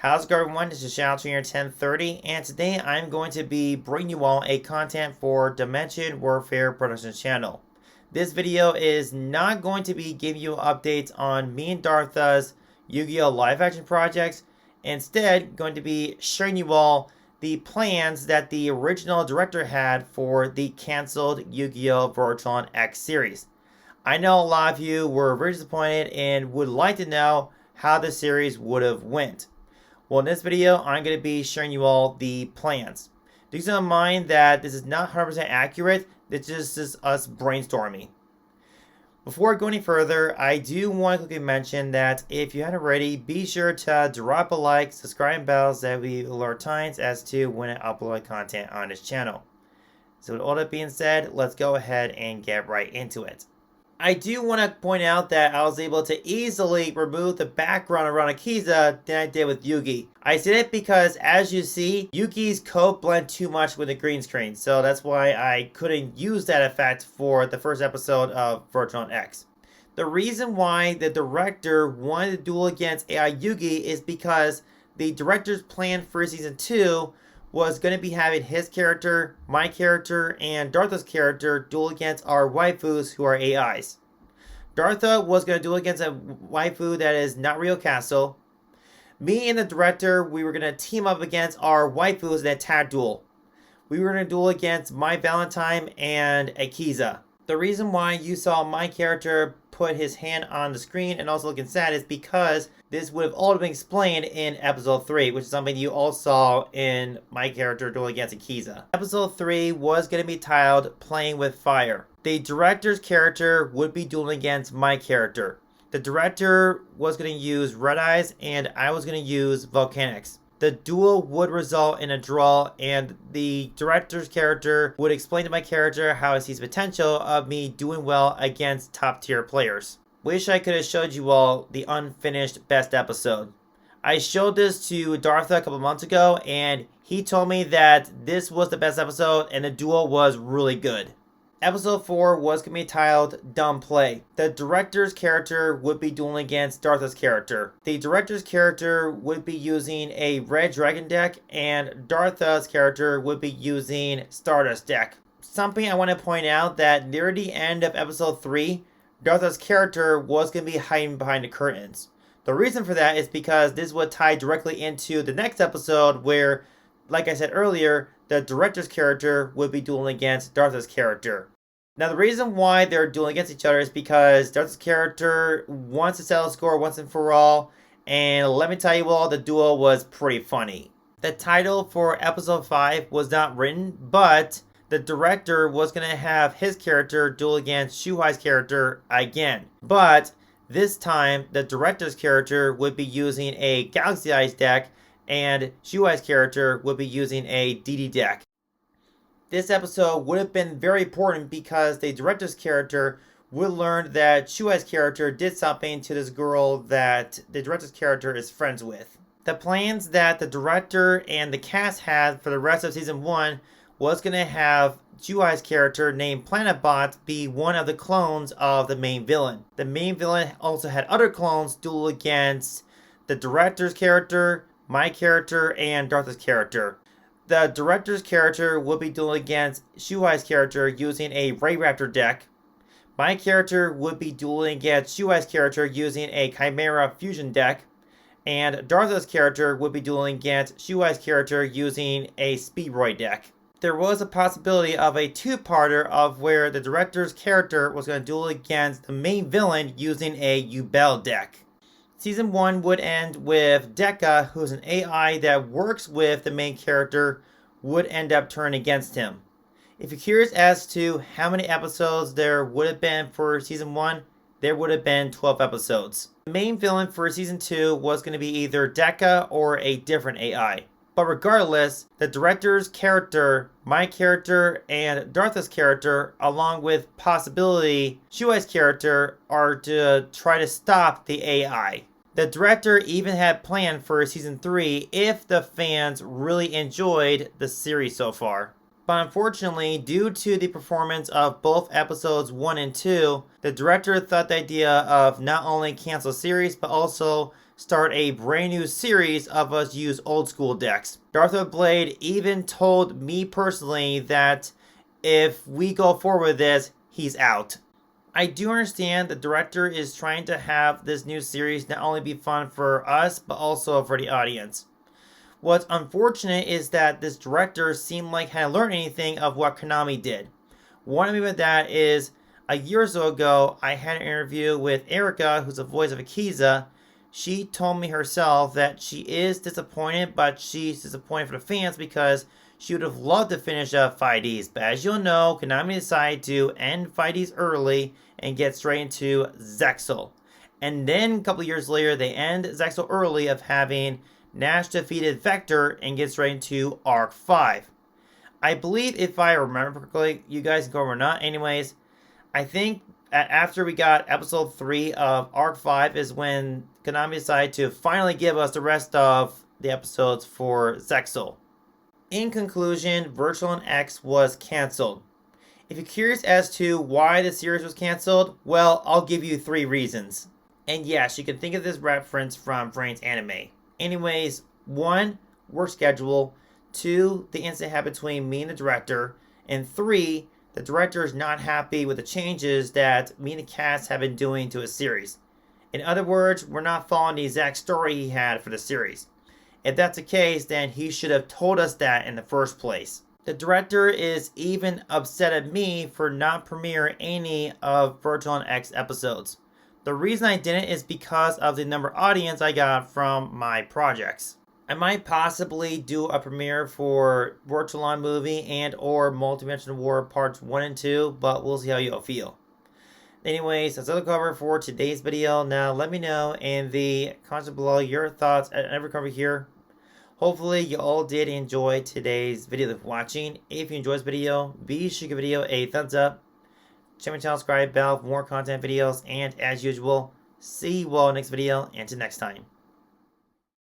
How's it going, everyone? This is Shadow here 1030, and today I'm going to be bringing you all a content for Dimension Warfare Productions channel. This video is not going to be giving you updates on me and Dartha's Yu-Gi-Oh! Live action projects. Instead, going to be showing you all the plans that the original director had for the canceled Yu-Gi-Oh! Voltron X series. I know a lot of you were very disappointed and would like to know how the series would have went. Well, in this video, I'm going to be showing you all the plans. Do keep in mind that this is not 100% accurate. This is just us brainstorming. Before I go any further, I do want to quickly mention that if you haven't already, be sure to drop a like, subscribe, and bells that we alert times as to when I upload content on this channel. So with all that being said, let's go ahead and get right into it. I do want to point out that I was able to easily remove the background around Akiza than I did with Yugi. I did it because, as you see, Yugi's coat blend too much with the green screen, so that's why I couldn't use that effect for the first episode of Voltron X. The reason why the director wanted to duel against A.I Yugi is because the director's plan for Season 2 was going to be having his character, my character, and Dartha's character duel against our waifus who are AIs. Dartha was going to duel against a waifu that is not Rio Castle. Me and the director, we were going to team up against our waifus in a tag duel. We were going to duel against My Valentine and Akiza. The reason why you saw my character put his hand on the screen and also looking sad is because this would have all been explained in episode 3, which is something you all saw in my character dueling against Akiza. Episode 3 was going to be titled Playing with Fire. The director's character would be dueling against my character. The director was going to use Red Eyes and I was going to use Volcanics. The duel would result in a draw, and the director's character would explain to my character how he sees potential of me doing well against top tier players. Wish I could have showed you all the unfinished best episode. I showed this to Dartha a couple months ago, and he told me that this was the best episode and the duel was really good. Episode 4 was going to be titled Dumb Play. The director's character would be dueling against Dartha's character. The director's character would be using a Red Dragon deck, and Dartha's character would be using Stardust deck. Something I want to point out that near the end of episode 3, Dartha's character was going to be hiding behind the curtains. The reason for that is because this would tie directly into the next episode where, like I said earlier, the director's character would be dueling against Dartha's character. Now, the reason why they're dueling against each other is because Dartha's character wants to settle the score once and for all, and let me tell you all, the duel was pretty funny. The title for episode 5 was not written, but the director was going to have his character duel against Shuhai's character again. But this time, the director's character would be using a Galaxy Eyes deck, and Shuai's character would be using a DD deck. This episode would have been very important because the director's character would learn that Shuai's character did something to this girl that the director's character is friends with. The plans that the director and the cast had for the rest of Season 1 was going to have Shuai's character named Planetbot be one of the clones of the main villain. The main villain also had other clones duel against the director's character, my character, and Dartha's character. The director's character would be dueling against Shuai's character using a Ray Raptor deck. My character would be dueling against Shuai's character using a Chimera Fusion deck. And Dartha's character would be dueling against Shuai's character using a Speedroid deck. There was a possibility of a two-parter of where the director's character was going to duel against the main villain using a Yubel deck. Season 1 would end with Deka, who's an AI that works with the main character, would end up turning against him. If you're curious as to how many episodes there would have been for Season 1, there would have been 12 episodes. The main villain for Season 2 was going to be either Deka or a different AI. But regardless, the director's character, my character, and Dartha's character, along with possibility Shuai's character, are to try to stop the AI. The director even had planned for Season 3 if the fans really enjoyed the series so far. But unfortunately, due to the performance of both episodes 1 and 2, the director thought the idea of not only cancel series, but also start a brand new series of us use old school decks. Darth Blade even told me personally that if we go forward with this, he's out. I do understand the director is trying to have this new series not only be fun for us, but also for the audience. What's unfortunate is that this director seemed like hadn't learned anything of what Konami did. What I mean by that is, a year or so ago, I had an interview with Erica, who's the voice of Akiza. She told me herself that she is disappointed, but she's disappointed for the fans because she would have loved to finish up 5Ds. But as you'll know, Konami decided to end 5Ds early and get straight into Zexal. And then a couple years later, they end Zexal early of having Nash defeated Vector and gets right into Arc 5. I believe, if I remember correctly, you guys can go over or not. Anyways, I think after we got episode 3 of Arc 5 is when Konami decided to finally give us the rest of the episodes for Zexal. In conclusion, Virtual X was cancelled. If you're curious as to why the series was cancelled, well, I'll give you 3 reasons. And yes, you can think of this reference from Frank's anime. Anyways, 1, work schedule. 2, the incident happened between me and the director. And 3, the director is not happy with the changes that me and the cast have been doing to his series. In other words, we're not following the exact story he had for the series. If that's the case, then he should have told us that in the first place. The director is even upset at me for not premiering any of Virtual X episodes. The reason I didn't is because of the number of audience I got from my projects. I might possibly do a premiere for Virtual movie and or Multidimensional War parts 1 and 2, but we'll see how you all feel. Anyways, that's all the cover for today's video. Now let me know in the comments below your thoughts at every cover here. Hopefully you all did enjoy today's video of watching. If you enjoyed this video, be sure to give the video a thumbs up. Check my channel, subscribe, bell for more content videos, and as usual, see you all next video. Until next time.